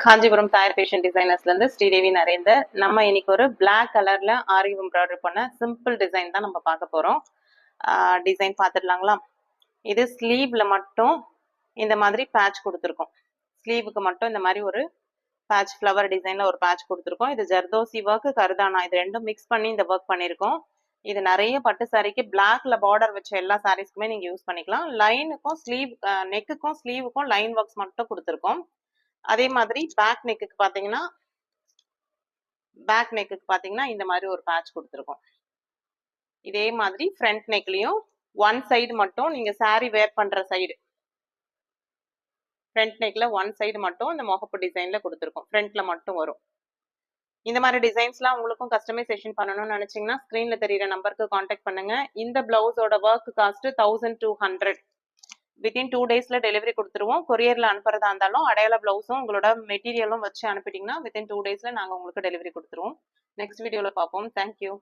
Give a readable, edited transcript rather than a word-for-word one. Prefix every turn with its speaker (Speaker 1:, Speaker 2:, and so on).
Speaker 1: Kanchipuram தாயர் fashion டிசைனர்ஸ்ல இருந்து ஸ்ரீதேவி நரேந்தர். நம்ம இன்னைக்கு ஒரு பிளாக் கலர்ல ஆரி எம்ப்ராய்டரி பண்ண சிம்பிள் டிசைன் தான் நம்ம பார்க்க போறோம். டிசைன் பார்த்துடலாங்களா? இது ஸ்லீவ்ல மட்டும் இந்த மாதிரி பேட்ச் கொடுத்துருக்கோம். ஸ்லீவுக்கு மட்டும் இந்த மாதிரி ஒரு பேட்ச் ஃப்ளவர் டிசைன்ல ஒரு பேட்ச் கொடுத்துருக்கோம். இது ஜர்தோசி ஒர்க், கர்தானா இது ரெண்டும் மிக்ஸ் பண்ணி இந்த ஒர்க் பண்ணியிருக்கோம். இது நிறைய பட்டு சாரிக்கு பிளாக்ல பார்டர் வச்ச எல்லா சாரீஸ்க்குமே நீங்க யூஸ் பண்ணிக்கலாம். லைனுக்கும் ஸ்லீவ் நெக்குக்கும் ஸ்லீவுக்கும் லைன் ஒர்க்ஸ் மட்டும் கொடுத்துருக்கோம். அதே மாதிரி பேக் நெக்குக்கு பாத்தீங்கன்னா இந்த மாதிரி ஒரு பேட்ச் கொடுத்துருக்கோம். இதே மாதிரி ஃப்ரண்ட் நெக்லயும் ஒன் சைடு மட்டும் நீங்க சாரி வேர் பண்ற சைடு ஃப்ரண்ட் நெக்ல ஒன் சைடு மட்டும் இந்த முகப்பு டிசைன்ல கொடுத்துருக்கோம். ஃப்ரண்ட்ல மட்டும் வரும். இந்த மாதிரி டிசைன்ஸ்லாம் உங்களுக்கும் கஸ்டமைசேஷன் பண்ணணும்னு நினைச்சீங்கன்னா ஸ்கிரீன்ல தெரியுற நம்பருக்கு காண்டாக்ட் பண்ணுங்க. இந்த பிளவுஸோட ஒர்க் காஸ்ட் 1200. வித்தின் 2 டேஸ்ல டெலிவரி கொடுத்துருவோம். கொரியர்ல அனுப்புறதா இருந்தாலும் அடையாள பிளவுஸும் உங்களோட மெட்டீரியலும் வச்சு அனுப்பிட்டீங்கன்னா வித்தின் 2 டேஸ்ல நாங்க உங்களுக்கு டெலிவரி கொடுத்துருவோம். நெக்ஸ்ட் வீடியோல பார்ப்போம். தேங்க்யூ.